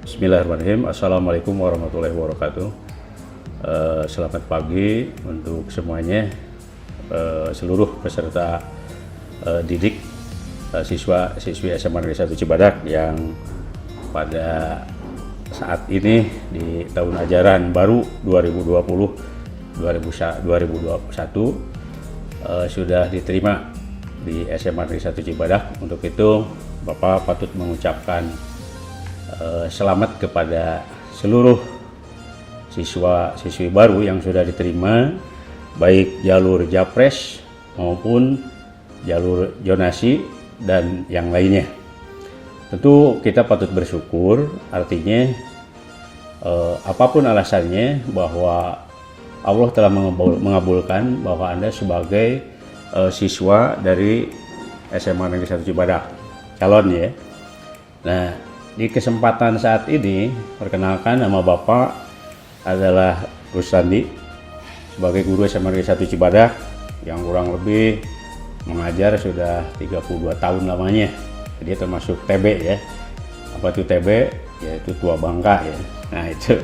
Bismillahirrahmanirrahim. Assalamualaikum warahmatullahi wabarakatuh. Selamat pagi untuk semuanya, seluruh peserta didik siswa-siswi SMA Negeri 1 Cibadak yang pada saat ini di tahun ajaran baru 2020-2021 sudah diterima di SMA Negeri 1 Cibadak. Untuk itu Bapak patut mengucapkan selamat kepada seluruh siswa-siswi baru yang sudah diterima, baik jalur Japres maupun jalur zonasi dan yang lainnya. Tentu kita patut bersyukur, artinya apapun alasannya bahwa Allah telah mengabulkan bahwa Anda sebagai siswa dari SMA Negeri 1 Cibadak, calon ya. Nah, di kesempatan saat ini, perkenalkan, nama Bapak adalah Rusandi sebagai guru SMA Negeri 1 Cibadak yang kurang lebih mengajar sudah 32 tahun lamanya. Dia termasuk TB ya. Apa itu TB? Yaitu tua bangka ya. Nah itu.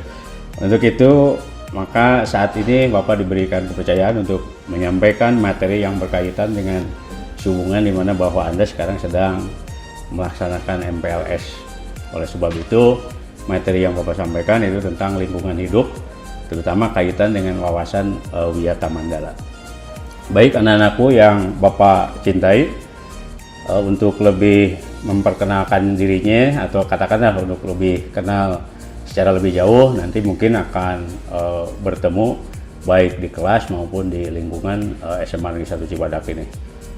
Untuk itu maka saat ini Bapak diberikan kepercayaan untuk menyampaikan materi yang berkaitan dengan hubungan, di mana bahwa Anda sekarang sedang melaksanakan MPLS. Oleh sebab itu, materi yang Bapak sampaikan itu tentang lingkungan hidup, terutama kaitan dengan wawasan Wiyata Mandala. Baik anak-anakku yang Bapak cintai, untuk lebih memperkenalkan dirinya atau katakanlah untuk lebih kenal secara lebih jauh, nanti mungkin akan bertemu baik di kelas maupun di lingkungan SMA Negeri 1 Cibadak ini.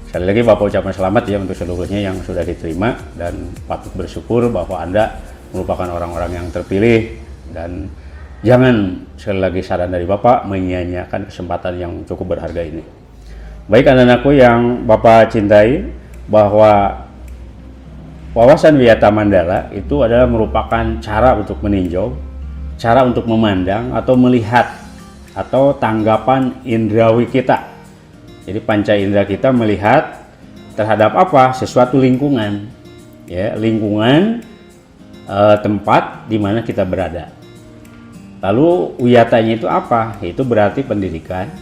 Sekali lagi Bapak ucapkan selamat ya untuk seluruhnya yang sudah diterima, dan patut bersyukur bahwa Anda merupakan orang-orang yang terpilih, dan jangan, sekali lagi saran dari Bapak, menyia-nyiakan kesempatan yang cukup berharga ini. Baik anak-anakku yang Bapak cintai, bahwa wawasan Wiyata Mandala itu adalah merupakan cara untuk meninjau, cara untuk memandang atau melihat, atau tanggapan indrawi kita. Jadi panca indera kita melihat terhadap apa? Sesuatu lingkungan, ya, lingkungan tempat di mana kita berada. Lalu wiyatanya itu apa? Itu berarti pendidikan.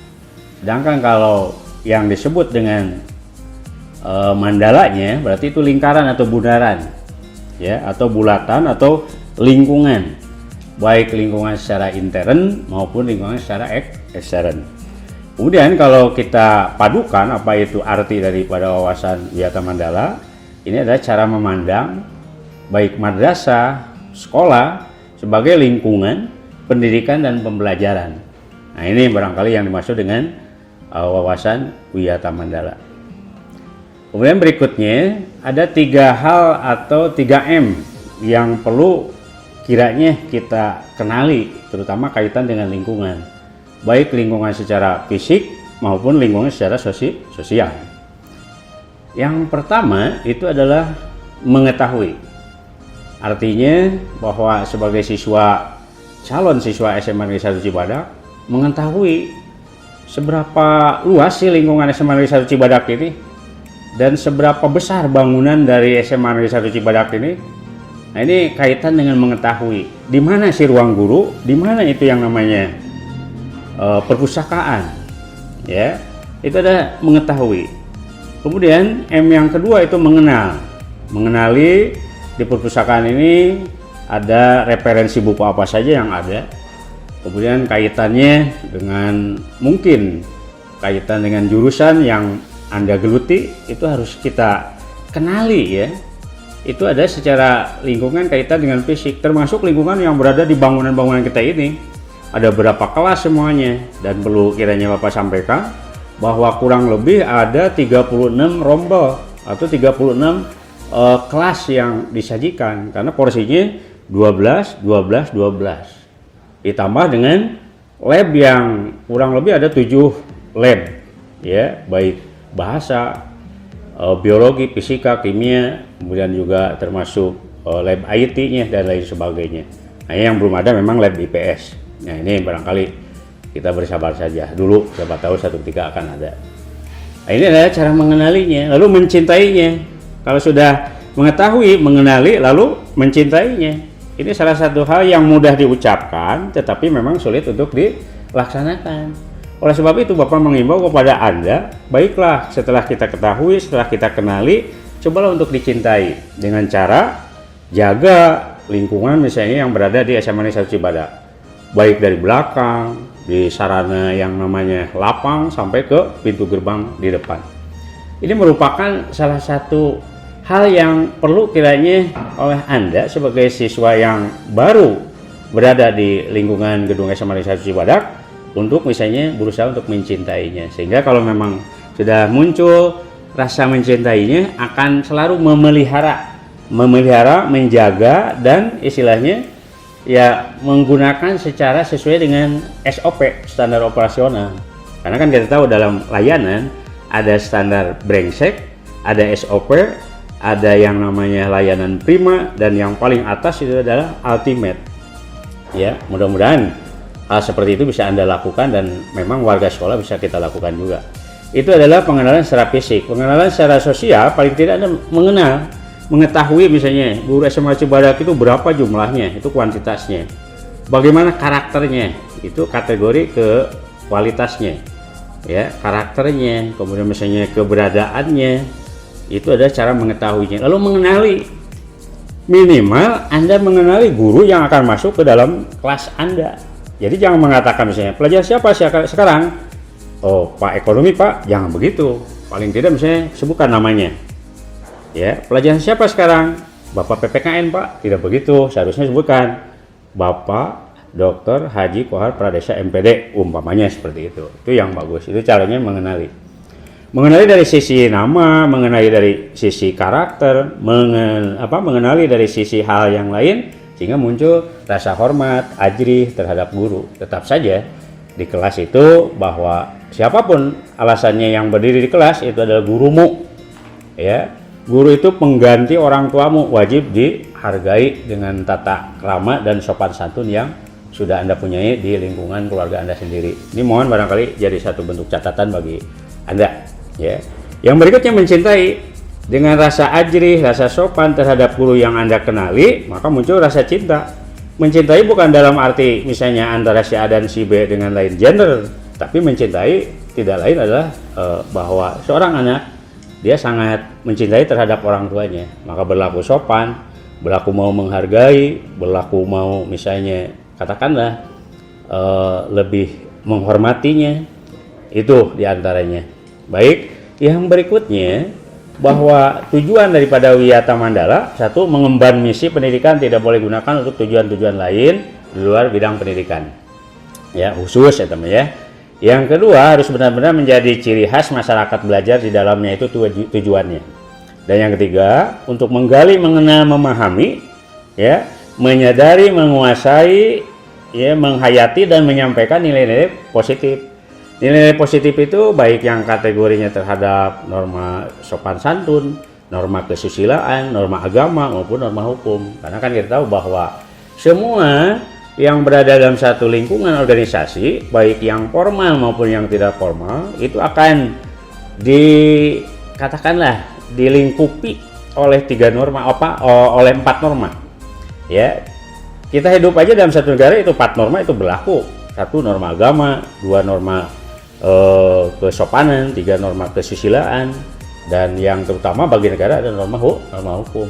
Sedangkan kalau yang disebut dengan mandalanya berarti itu lingkaran atau bundaran, ya, atau bulatan atau lingkungan, baik lingkungan secara intern maupun lingkungan secara ekstern. Kemudian kalau kita padukan apa itu arti daripada wawasan Wiyata Mandala, ini adalah cara memandang baik madrasah, sekolah sebagai lingkungan pendidikan dan pembelajaran. Nah ini barangkali yang dimaksud dengan wawasan Wiyata Mandala. Kemudian berikutnya ada 3 hal atau 3M yang perlu kiranya kita kenali, terutama kaitan dengan lingkungan. Baik lingkungan secara fisik maupun lingkungan secara sosial. Yang pertama itu adalah mengetahui. Artinya bahwa sebagai calon siswa SMA Negeri 1 Cibadak mengetahui seberapa luas sih lingkungan SMA Negeri 1 Cibadak ini, dan seberapa besar bangunan dari SMA Negeri 1 Cibadak ini. Nah ini kaitan dengan mengetahui di mana sih ruang guru, di mana itu yang namanya perpustakaan, ya, itu ada mengetahui. Kemudian M yang kedua itu mengenali di perpustakaan ini ada referensi buku apa saja yang ada. Kemudian kaitannya dengan mungkin kaitan dengan jurusan yang Anda geluti, itu harus kita kenali ya. Itu ada secara lingkungan kaitan dengan fisik, termasuk lingkungan yang berada di bangunan-bangunan kita ini. Ada berapa kelas semuanya, dan perlu kiranya Bapak sampaikan bahwa kurang lebih ada 36 rombel atau 36 kelas yang disajikan, karena porsinya 12 ditambah dengan lab yang kurang lebih ada 7 lab ya, baik bahasa, biologi, fisika, kimia, kemudian juga termasuk lab IT-nya dan lain sebagainya. Nah yang belum ada memang lab IPS. Nah ini barangkali kita bersabar saja dulu, siapa tahu satu ketika akan ada. Nah, ini adalah cara mengenalinya, lalu mencintainya. Kalau sudah mengetahui, mengenali, lalu mencintainya. Ini salah satu hal yang mudah diucapkan, tetapi memang sulit untuk dilaksanakan. Oleh sebab itu, Bapak mengimbau kepada Anda, baiklah setelah kita ketahui, setelah kita kenali, cobalah untuk dicintai dengan cara jaga lingkungan misalnya yang berada di SMA Negeri 1 Cibadak. Baik dari belakang, di sarana yang namanya lapang, sampai ke pintu gerbang di depan. Ini merupakan salah satu hal yang perlu kiranya oleh Anda sebagai siswa yang baru berada di lingkungan gedung SMA Negeri 1 Cibadak untuk misalnya berusaha untuk mencintainya. Sehingga kalau memang sudah muncul rasa mencintainya, akan selalu memelihara, menjaga, dan istilahnya ya menggunakan secara sesuai dengan SOP, standar operasional. Karena kan kita tahu dalam layanan ada standar brengsek, ada SOP, ada yang namanya layanan prima, dan yang paling atas itu adalah ultimate. Ya, mudah-mudahan hal seperti itu bisa Anda lakukan, dan memang warga sekolah bisa kita lakukan juga. Itu adalah pengenalan secara fisik. Pengenalan secara sosial, paling tidak Anda mengetahui misalnya guru SMA Cibadak itu berapa jumlahnya, itu kuantitasnya. Bagaimana karakternya, itu kategori ke kualitasnya. Ya, karakternya, kemudian misalnya keberadaannya, itu adalah cara mengetahuinya. Lalu mengenali, minimal Anda mengenali guru yang akan masuk ke dalam kelas Anda. Jadi jangan mengatakan misalnya pelajar siapa sekarang, oh Pak Ekonomi Pak, jangan begitu. Paling tidak misalnya sebutkan namanya. Ya, pelajaran siapa sekarang, Bapak PPKN Pak, tidak begitu. Seharusnya sebutkan Bapak Dr. Haji Kohar Pradesa MPD, umpamanya seperti itu. Itu yang bagus. Itu caranya mengenali. Mengenali dari sisi nama, mengenali dari sisi karakter, mengenali dari sisi hal yang lain, sehingga muncul rasa hormat, ajrih terhadap guru. Tetap saja di kelas itu bahwa siapapun alasannya yang berdiri di kelas itu adalah gurumu. Ya, guru itu pengganti orang tuamu, wajib dihargai dengan tata krama dan sopan santun yang sudah Anda punyai di lingkungan keluarga Anda sendiri. Ini mohon barangkali jadi satu bentuk catatan bagi Anda. Ya, yang berikutnya mencintai dengan rasa ajrih, rasa sopan terhadap guru yang Anda kenali, maka muncul rasa cinta. Mencintai bukan dalam arti misalnya antara si A dan si B dengan lain gender, tapi mencintai tidak lain adalah bahwa seorang anak dia sangat mencintai terhadap orang tuanya, maka berlaku sopan, berlaku mau menghargai, berlaku mau misalnya katakanlah lebih menghormatinya, itu diantaranya. Baik, yang berikutnya bahwa tujuan daripada Wiyata Mandala, satu, mengemban misi pendidikan tidak boleh gunakan untuk tujuan-tujuan lain di luar bidang pendidikan. Ya, khusus ya teman ya. Yang kedua, harus benar-benar menjadi ciri khas masyarakat belajar di dalamnya, itu tujuannya. Dan yang ketiga, untuk menggali, mengenal, memahami, ya, menyadari, menguasai, ya, menghayati dan menyampaikan nilai-nilai positif. Nilai positif itu baik yang kategorinya terhadap norma sopan santun, norma kesusilaan, norma agama maupun norma hukum. Karena kan kita tahu bahwa semua yang berada dalam satu lingkungan organisasi, baik yang formal maupun yang tidak formal, itu akan dikatakanlah dilingkupi oleh 3 norma, oleh 4 norma. Ya, kita hidup aja dalam satu negara itu 4 norma itu berlaku. 1 norma agama, 2 norma kesopanan, 3 norma kesusilaan, dan yang terutama bagi negara ada norma hukum.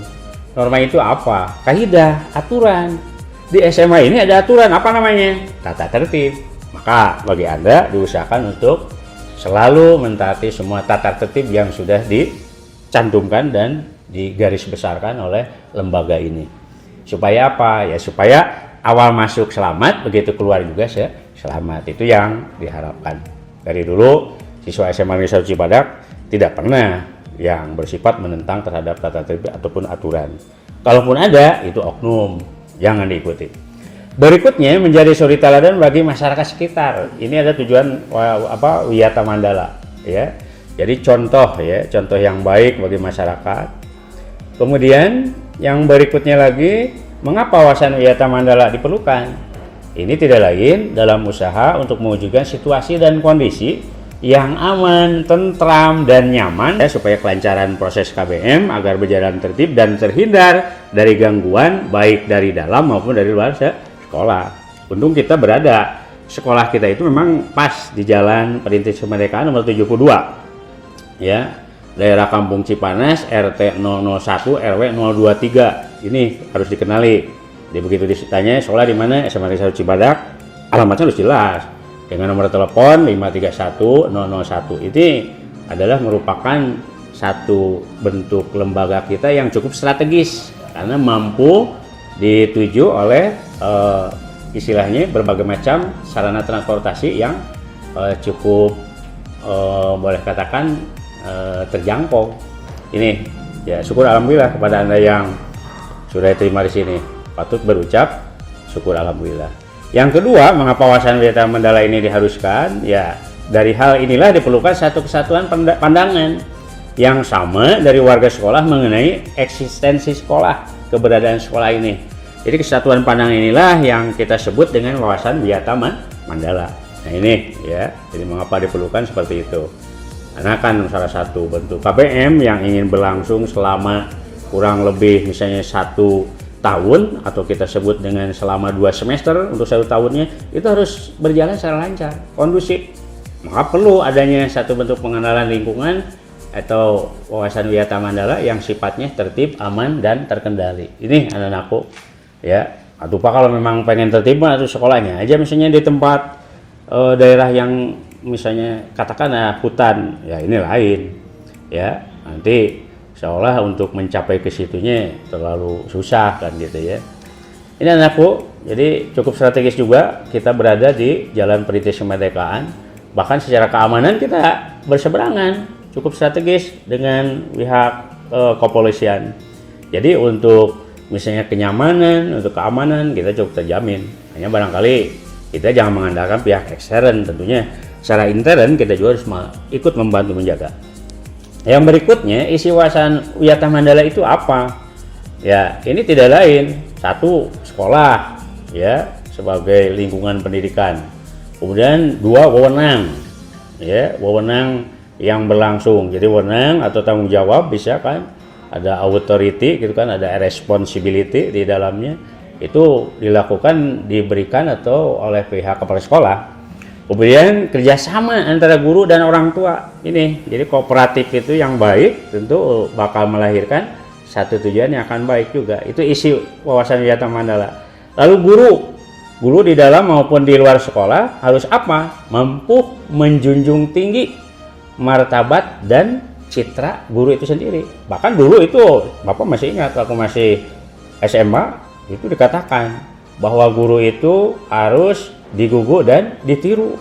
Norma itu apa? Kaidah, aturan. Di SMA ini ada aturan, apa namanya? Tata tertib. Maka bagi Anda diusahakan untuk selalu mentaati semua tata tertib yang sudah dicantumkan dan digarisbesarkan oleh lembaga ini. Supaya apa? Ya supaya awal masuk selamat, begitu keluar juga selamat. Itu yang diharapkan. Dari dulu siswa SMA Negeri 1 Cibadak tidak pernah yang bersifat menentang terhadap tata tertib ataupun aturan. Kalaupun ada, itu oknum, jangan diikuti. Berikutnya, menjadi suri teladan bagi masyarakat sekitar. Ini ada tujuan Wiyata Mandala, ya. Jadi contoh yang baik bagi masyarakat. Kemudian yang berikutnya lagi, mengapa wawasan Wiyata Mandala diperlukan? Ini tidak lain dalam usaha untuk mewujudkan situasi dan kondisi yang aman, tentram, dan nyaman ya, supaya kelancaran proses KBM agar berjalan tertib dan terhindar dari gangguan baik dari dalam maupun dari luar sekolah. Untung kita berada, sekolah kita itu memang pas di Jalan Perintis Kemerdekaan nomor 72 ya, daerah Kampung Cipanas, RT 001 RW 023. Ini harus dikenali. Jadi begitu ditanya sekolah di mana, SMA Negeri 1 Cibadak, alamatnya harus jelas dengan nomor telepon 531 001. Ini adalah merupakan satu bentuk lembaga kita yang cukup strategis karena mampu dituju oleh istilahnya berbagai macam sarana transportasi yang cukup boleh katakan terjangkau. Ini ya, syukur alhamdulillah kepada Anda yang sudah terima di sini. Patut berucap syukur alhamdulillah. Yang kedua, mengapa wawasan Wisata Mandala ini diharuskan? Ya, dari hal inilah diperlukan satu kesatuan pandangan yang sama dari warga sekolah mengenai eksistensi sekolah, keberadaan sekolah ini. Jadi kesatuan pandangan inilah yang kita sebut dengan wawasan Wisata Mandala. Nah ini ya, jadi mengapa diperlukan seperti itu? Karena kan salah satu bentuk KBM yang ingin berlangsung selama kurang lebih misalnya 1 tahun atau kita sebut dengan selama 2 semester untuk 1 tahunnya, itu harus berjalan secara lancar, kondusif. Maka perlu adanya satu bentuk pengenalan lingkungan atau wawasan Wisata Mandala yang sifatnya tertib, aman, dan terkendali. Ini anak-anakku ya. Atau Pak kalau memang pengen tertib atau sekolahnya aja misalnya di tempat daerah yang misalnya katakan hutan, ya ini lain ya. Nanti seolah untuk mencapai ke situnya terlalu susah kan gitu ya. Ini anakku, jadi cukup strategis juga kita berada di Jalan Perintis Kemerdekaan. Bahkan secara keamanan kita berseberangan, cukup strategis dengan pihak kepolisian. Jadi untuk misalnya kenyamanan, untuk keamanan kita cukup terjamin. Hanya barangkali kita jangan mengandalkan pihak ekstern, tentunya secara intern kita juga harus ikut membantu menjaga. Yang berikutnya, isi wawasan Wisata Mandala itu apa? Ya, ini tidak lain, satu, sekolah ya sebagai lingkungan pendidikan. Kemudian 2, wewenang. Ya, wewenang yang berlangsung. Jadi wewenang atau tanggung jawab bisa kan ada authority gitu kan, ada responsibility di dalamnya. Itu dilakukan, diberikan atau oleh pihak kepala sekolah. Kemudian kerjasama antara guru dan orang tua ini, jadi kooperatif itu yang baik tentu bakal melahirkan satu tujuan yang akan baik juga. Itu isi wawasan Wisata Mandala. Lalu guru di dalam maupun di luar sekolah harus apa? Mampu menjunjung tinggi martabat dan citra guru itu sendiri. Bahkan dulu itu Bapak masih ingat waktu masih SMA itu dikatakan bahwa guru itu harus digugu dan ditiru.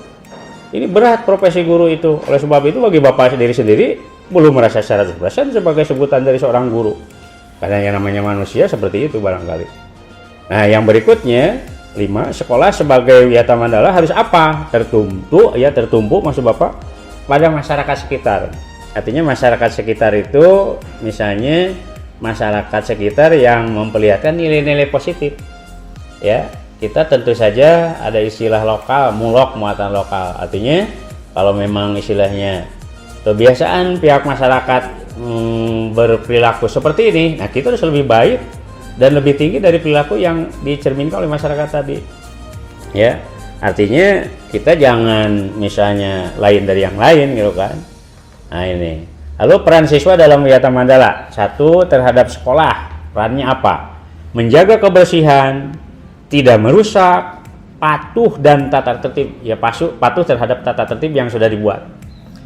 Ini berat profesi guru itu. Oleh sebab itu bagi Bapak sendiri belum merasa 100% sebagai sebutan dari seorang guru. Karena yang namanya manusia seperti itu barangkali. Nah, yang berikutnya 5, sekolah sebagai Wisata Mandala harus apa? Tertumpu maksud Bapak pada masyarakat sekitar. Artinya masyarakat sekitar itu misalnya masyarakat sekitar yang memperlihatkan nilai-nilai positif. Ya, kita tentu saja ada istilah lokal, mulok, muatan lokal. Artinya kalau memang istilahnya kebiasaan pihak masyarakat berperilaku seperti ini, nah kita harus lebih baik dan lebih tinggi dari perilaku yang dicerminkan oleh masyarakat tadi. Ya, artinya kita jangan misalnya lain dari yang lain gitu kan. Nah ini. Lalu peran siswa dalam Wisata Mandala. 1, terhadap sekolah. Perannya apa? Menjaga kebersihan, tidak merusak, patuh dan tata tertib. Ya, patuh terhadap tata tertib yang sudah dibuat.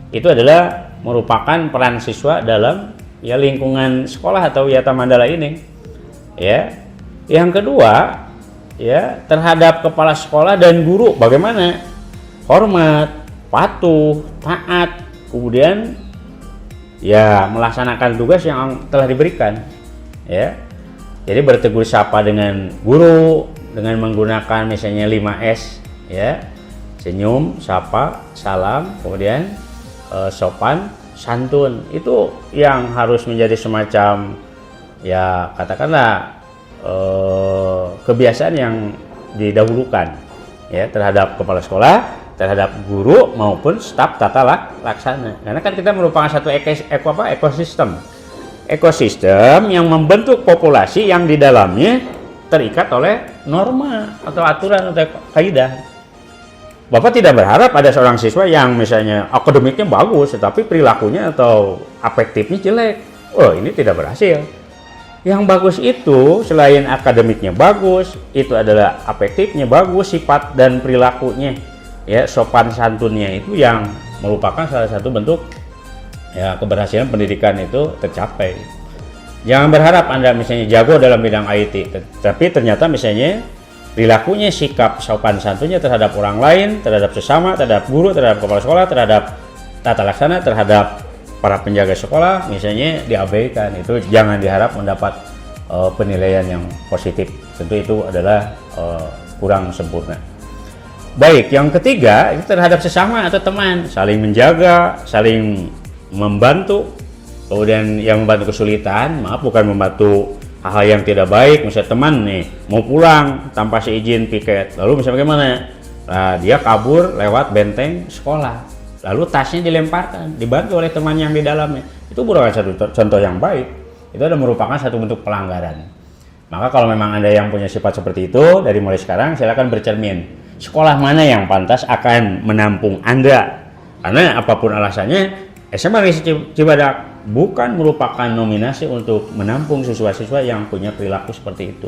Itu adalah merupakan peran siswa dalam ya lingkungan sekolah atau Wisata Mandala ini. Ya. Yang kedua, ya, terhadap kepala sekolah dan guru bagaimana? Hormat, patuh, taat, kemudian ya melaksanakan tugas yang telah diberikan. Ya. Jadi bertegur sapa dengan guru dengan menggunakan misalnya 5S ya. Senyum, sapa, salam, kemudian sopan, santun. Itu yang harus menjadi semacam ya katakanlah kebiasaan yang didahulukan ya terhadap kepala sekolah, terhadap guru maupun staf tata laksana. Karena kan kita merupakan satu ekosistem yang membentuk populasi yang di dalamnya terikat oleh norma atau aturan atau kaidah. Bapak tidak berharap ada seorang siswa yang misalnya akademiknya bagus tetapi perilakunya atau afektifnya jelek. Oh, ini tidak berhasil. Yang bagus itu selain akademiknya bagus, itu adalah afektifnya bagus, sifat dan perilakunya, ya, sopan santunnya itu yang merupakan salah satu bentuk ya keberhasilan pendidikan itu tercapai. Jangan berharap Anda misalnya jago dalam bidang IT, tapi ternyata misalnya perilakunya, sikap sopan santunnya terhadap orang lain, terhadap sesama, terhadap guru, terhadap kepala sekolah, terhadap tata laksana, terhadap para penjaga sekolah misalnya diabaikan, itu jangan diharap mendapat penilaian yang positif. Tentu itu adalah kurang sempurna. Baik, yang ketiga itu terhadap sesama atau teman, saling menjaga, saling membantu. Kemudian yang membantu kesulitan, maaf bukan membantu hal-hal yang tidak baik. Misalnya teman nih mau pulang tanpa seizin piket, lalu misalnya bagaimana? Nah, dia kabur lewat benteng sekolah. Lalu tasnya dilemparkan, dibantu oleh teman yang di dalamnya. Itu merupakan satu contoh yang baik. Itu adalah merupakan satu bentuk pelanggaran. Maka kalau memang Anda yang punya sifat seperti itu, dari mulai sekarang silakan bercermin. Sekolah mana yang pantas akan menampung Anda? Karena apapun alasannya, SMA Negeri Cibadak bukan merupakan nominasi untuk menampung siswa-siswa yang punya perilaku seperti itu.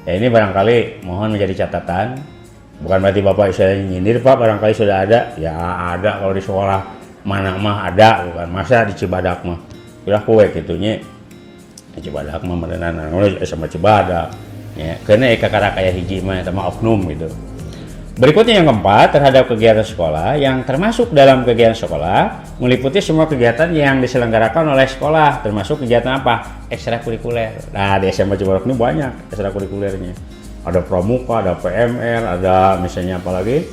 Ya, ini barangkali mohon menjadi catatan. Bukan berarti Bapak saya nyindir, Pak, barangkali sudah ada. Ya ada, kalau di sekolah mana mah ada, bukan masa di Cibadak mah udah kue gitunya. Di Cibadak mah merenana sama Cibadak ya, karena kakara kayak hiji mah sama oknum gitu. Berikutnya yang keempat, terhadap kegiatan sekolah yang termasuk dalam kegiatan sekolah meliputi semua kegiatan yang diselenggarakan oleh sekolah, termasuk kegiatan apa? Ekstrakurikuler. Nah, di SMA Cibadak ini banyak ekstrakurikulernya. Ada pramuka, ada PMR, ada misalnya apalagi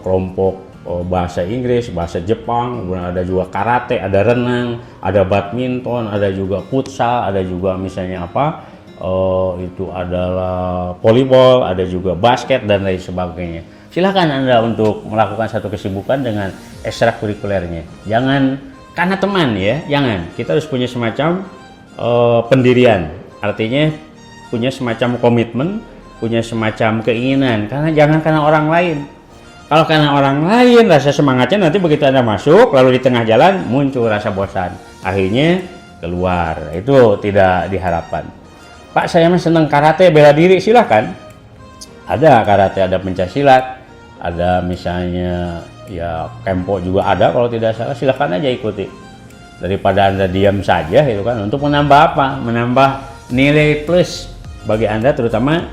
kelompok bahasa Inggris, bahasa Jepang, kemudian ada juga karate, ada renang, ada badminton, ada juga futsal, ada juga misalnya apa? Itu adalah volleyball, ada juga basket dan lain sebagainya. Silakan Anda untuk melakukan satu kesibukan dengan ekstrakurikulernya. Jangan karena teman ya, jangan. Kita harus punya semacam pendirian. Artinya punya semacam komitmen, punya semacam keinginan. Karena jangan karena orang lain. Kalau karena orang lain rasa semangatnya nanti begitu Anda masuk lalu di tengah jalan muncul rasa bosan. Akhirnya keluar. Itu tidak diharapkan. Pak, saya mah senang karate, bela diri, silahkan. Ada karate, ada pencaksilat, ada misalnya ya kempo juga ada kalau tidak salah, silahkan aja ikuti. Daripada Anda diam saja itu kan, untuk menambah apa? Menambah nilai plus bagi Anda, terutama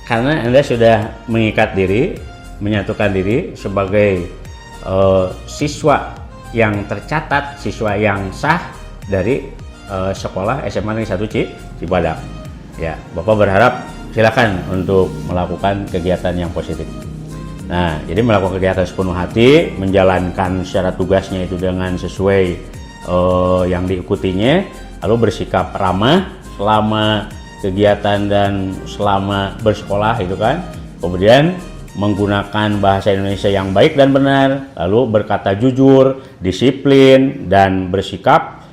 karena Anda sudah mengikat diri, menyatukan diri sebagai siswa yang tercatat, siswa yang sah dari sekolah SMA Negeri 1 Cibadak. Ya, Bapak berharap silakan untuk melakukan kegiatan yang positif. Nah, jadi melakukan kegiatan sepenuh hati, menjalankan secara tugasnya itu dengan sesuai yang diikutinya, lalu bersikap ramah selama kegiatan dan selama bersekolah itu kan. Kemudian menggunakan bahasa Indonesia yang baik dan benar, lalu berkata jujur, disiplin dan bersikap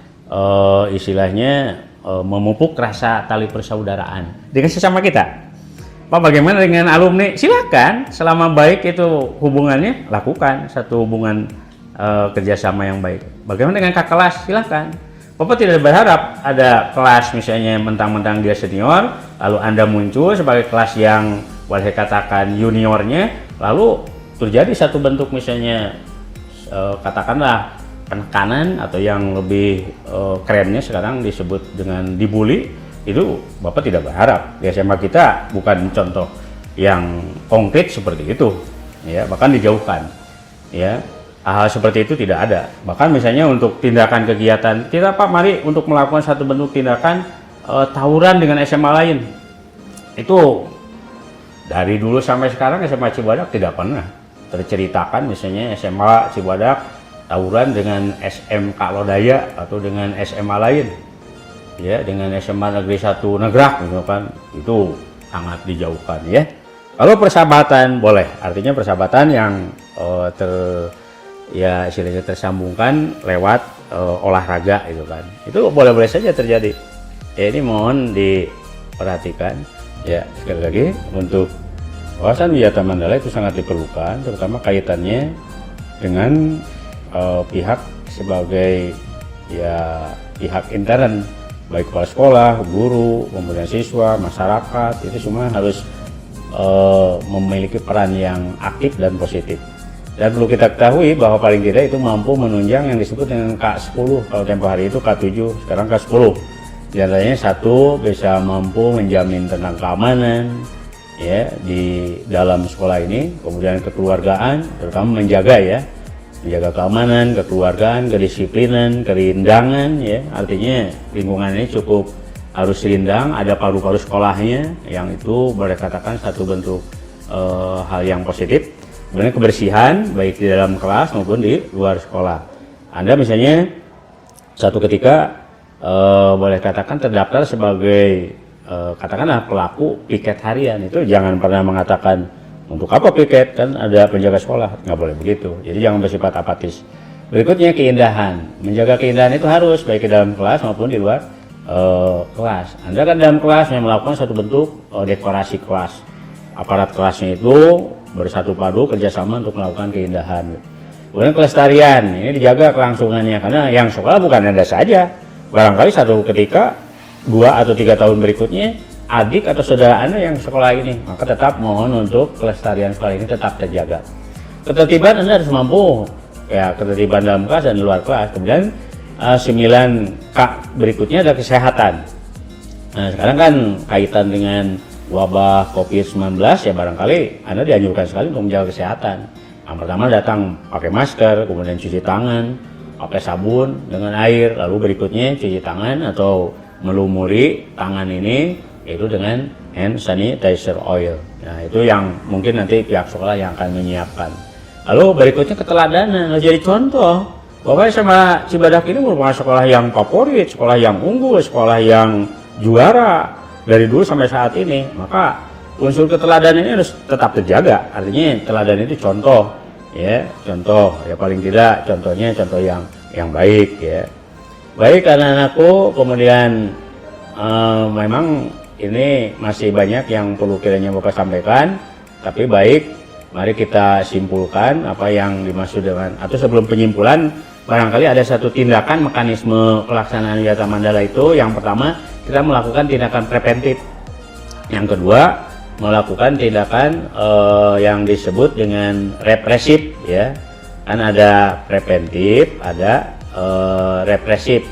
istilahnya memupuk rasa tali persaudaraan dengan sesama kita. Pak, bagaimana dengan alumni? Silakan, selama baik itu hubungannya, lakukan satu hubungan kerjasama yang baik. Bagaimana dengan kakak kelas? Silakan. Bapak tidak berharap ada kelas misalnya mentang-mentang dia senior, lalu Anda muncul sebagai kelas yang boleh katakan juniornya, lalu terjadi satu bentuk misalnya katakanlah penekanan atau yang lebih kerennya sekarang disebut dengan dibully. Itu Bapak tidak berharap. Di SMA kita bukan contoh yang konkret seperti itu ya, bahkan dijauhkan ya. Hal seperti itu tidak ada. Bahkan misalnya untuk tindakan kegiatan kita, Pak, mari untuk melakukan satu bentuk tindakan tawuran dengan SMA lain. Itu dari dulu sampai sekarang SMA Cibadak tidak pernah terceritakan misalnya SMA Cibadak tawuran dengan SMK Lodaya atau dengan SMA lain ya, dengan SMA Negeri 1 Negrak gitu kan. Itu sangat dijauhkan ya. Kalau persahabatan boleh, artinya persahabatan yang istilahnya tersambungkan lewat olahraga gitu kan. Itu boleh-boleh saja terjadi. Ya ini mohon diperhatikan. Ya sekali lagi untuk wawasan Wiyata Mandala itu sangat diperlukan, terutama kaitannya dengan pihak sebagai pihak intern, baik kepala sekolah, guru, kemudian siswa, masyarakat, itu semua harus memiliki peran yang aktif dan positif. Dan perlu kita ketahui bahwa paling tidak itu mampu menunjang yang disebut dengan K10, kalau tempo hari itu K7, sekarang K10. Di antaranya satu, bisa mampu menjamin tentang keamanan ya di dalam sekolah ini, kemudian kekeluargaan, terutama menjaga keamanan, kekeluargaan, kedisiplinan, kerindangan ya, artinya lingkungan ini cukup harus rindang, ada paru-paru sekolahnya, yang itu boleh katakan satu bentuk hal yang positif. Kemudian kebersihan baik di dalam kelas maupun di luar sekolah. Anda misalnya satu ketika boleh katakan terdaftar sebagai katakanlah pelaku piket harian, itu jangan pernah mengatakan untuk apa piket, kan ada penjaga sekolah, nggak boleh begitu. Jadi jangan bersifat apatis. Berikutnya keindahan, menjaga keindahan itu harus baik di dalam kelas maupun di luar kelas. Anda kan dalam kelas yang melakukan satu bentuk dekorasi kelas, aparat kelasnya itu bersatu padu kerjasama untuk melakukan keindahan. Kemudian kelestarian, ini dijaga kelangsungannya, karena yang sekolah bukan Anda saja, barangkali satu ketika 2 atau 3 tahun berikutnya adik atau saudara Anda yang sekolah ini, maka tetap mohon untuk kelestarian sekolah ini tetap terjaga. Ketertiban Anda harus mampu ya, ketertiban dalam kelas dan luar kelas. Kemudian 9K berikutnya ada kesehatan. Nah sekarang kan kaitan dengan wabah COVID-19 ya, barangkali Anda dianjurkan sekali untuk menjaga kesehatan. Yang pertama datang pakai masker, kemudian cuci tangan, pakai sabun dengan air, lalu berikutnya cuci tangan atau melumuri tangan ini yaitu dengan hand sanitizer oil. Nah itu yang mungkin nanti pihak sekolah yang akan menyiapkan. Lalu berikutnya keteladanan, jadi contoh. Bapak sama Cibadak ini merupakan sekolah yang favorit, sekolah yang unggul, sekolah yang juara dari dulu sampai saat ini. Maka unsur keteladanan ini harus tetap terjaga. Artinya teladan itu contoh, ya, contoh ya, paling tidak contohnya contoh yang baik ya. Baik anak-anakku, kemudian memang ini masih banyak yang perlu kiranya Bapak sampaikan, tapi baik, mari kita simpulkan apa yang dimaksud dengan, atau sebelum penyimpulan, barangkali ada satu tindakan mekanisme pelaksanaan Wiyata Mandala itu. Yang pertama, kita melakukan tindakan preventif. Yang kedua, melakukan tindakan yang disebut dengan represif ya. Kan ada preventif, ada represif.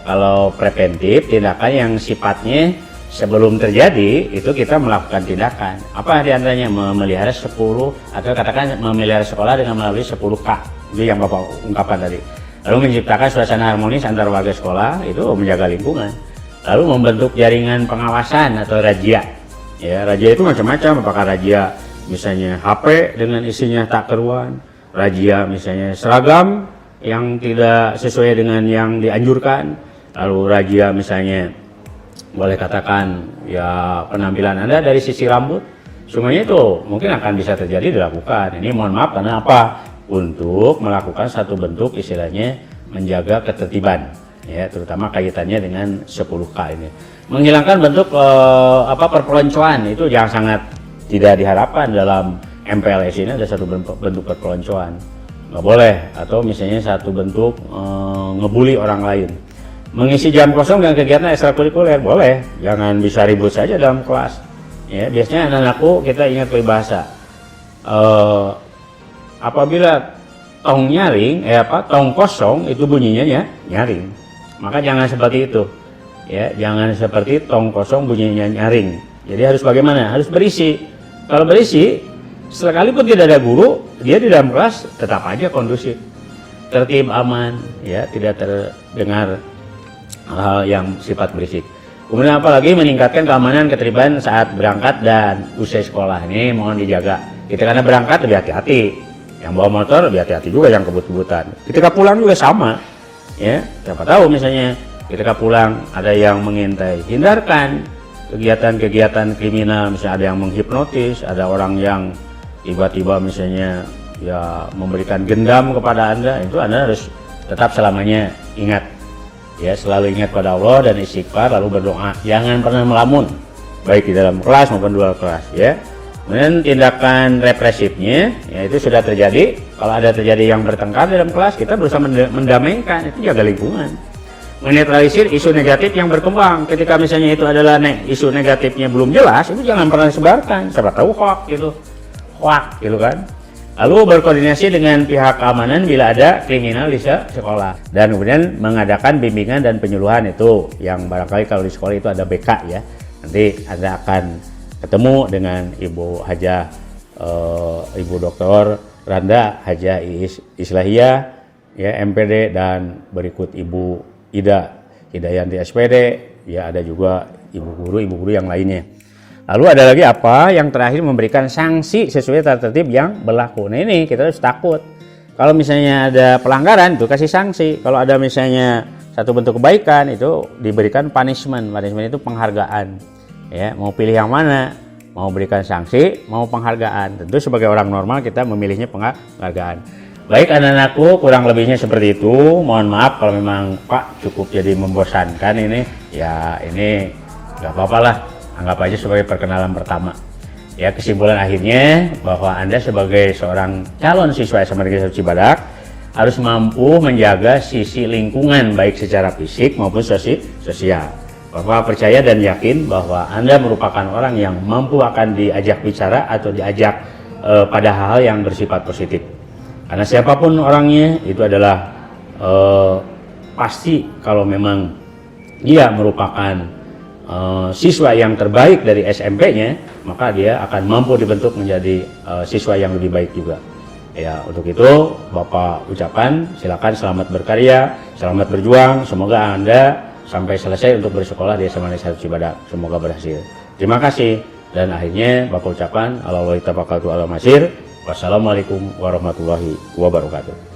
Kalau preventif, tindakan yang sifatnya sebelum terjadi itu kita melakukan tindakan. Apa diantaranya? Memelihara 10 atau katakan memelihara sekolah dengan melalui 10K. Itu yang Bapak ungkapkan tadi. Lalu menciptakan suasana harmonis antar warga sekolah, itu menjaga lingkungan. Lalu membentuk jaringan pengawasan atau razia. Ya, razia itu macam-macam, apakah razia misalnya HP dengan isinya tak keruan, razia misalnya seragam yang tidak sesuai dengan yang dianjurkan, lalu razia misalnya boleh katakan ya penampilan Anda dari sisi rambut, semuanya itu mungkin akan bisa terjadi dilakukan. Ini mohon maaf karena apa? Untuk melakukan satu bentuk istilahnya menjaga ketertiban ya, terutama kaitannya dengan 10K ini. Menghilangkan bentuk perpeloncoan, itu yang sangat tidak diharapkan dalam MPLS ini. Ada satu bentuk perpeloncoan, nggak boleh. Atau misalnya satu bentuk ngebully orang lain. Mengisi jam kosong dengan kegiatan ekstrakurikuler boleh, jangan bisa ribut saja dalam kelas ya. Biasanya anak-anakku kita ingat peribahasa, apabila tong nyaring tong kosong itu bunyinya nyaring, maka jangan seperti itu ya, jangan seperti tong kosong bunyinya nyaring. Jadi harus bagaimana? Harus berisi. Kalau berisi, sekalipun tidak ada guru, dia di dalam kelas tetap aja kondusif, tertib, aman ya, tidak terdengar hal yang sifat berisik. Kemudian apalagi meningkatkan keamanan ketertiban saat berangkat dan usai sekolah, ini mohon dijaga. Kita karena berangkat lebih hati-hati, yang bawa motor lebih hati-hati juga, yang kebut-kebutan. Ketika pulang juga sama ya, siapa tahu misalnya ketika pulang ada yang mengintai, hindarkan kegiatan-kegiatan kriminal, misalnya ada yang menghipnotis, ada orang yang tiba-tiba misalnya ya memberikan gendam kepada Anda, itu Anda harus tetap selamanya ingat, ya selalu ingat pada Allah dan istighfar lalu berdoa, jangan pernah melamun baik di dalam kelas maupun di luar kelas, ya. Kemudian tindakan represifnya, ya itu sudah terjadi. Kalau ada terjadi yang bertengkar dalam kelas, kita berusaha mendamaikan, itu jaga lingkungan. Menetralisir isu negatif yang berkembang. Ketika misalnya itu adalah isu negatifnya belum jelas, itu jangan pernah disebarkan. Siapa tahu hoax gitu kan. Lalu berkoordinasi dengan pihak keamanan bila ada kriminal di sekolah. Dan kemudian mengadakan bimbingan dan penyuluhan, itu yang barangkali kalau di sekolah itu ada BK ya. Nanti Anda akan ketemu dengan Ibu Hajah, Ibu Dr. Randa Hajah Islahiyah, ya MPD, dan berikut Ibu Hidayanti SPD, ya ada juga ibu guru yang lainnya. Lalu ada lagi apa yang terakhir, memberikan sanksi sesuai tata tertib yang berlaku. Nah ini kita harus takut. Kalau misalnya ada pelanggaran itu kasih sanksi. Kalau ada misalnya satu bentuk kebaikan itu diberikan punishment. Punishment itu penghargaan. Ya, mau pilih yang mana? Mau berikan sanksi, mau penghargaan. Tentu sebagai orang normal kita memilihnya penghargaan. Baik anak-anakku, kurang lebihnya seperti itu. Mohon maaf kalau memang Pak cukup jadi membosankan ini. Ya ini nggak apa-apa lah. Anggap aja sebagai perkenalan pertama. Ya, kesimpulan akhirnya bahwa Anda sebagai seorang calon siswa SMA Negeri 1 Cibadak harus mampu menjaga sisi lingkungan baik secara fisik maupun sosial. Bahwa percaya dan yakin bahwa Anda merupakan orang yang mampu akan diajak bicara atau diajak pada hal-hal yang bersifat positif. Karena siapapun orangnya itu adalah pasti kalau memang dia merupakan siswa yang terbaik dari SMP-nya, maka dia akan mampu dibentuk menjadi siswa yang lebih baik juga. Ya, untuk itu Bapak ucapkan silakan selamat berkarya, selamat berjuang, semoga Anda sampai selesai untuk bersekolah di SMA Negeri 1 Cibadak. Semoga berhasil. Terima kasih. Dan akhirnya Bapak ucapkan Wassalamualaikum warahmatullahi wabarakatuh.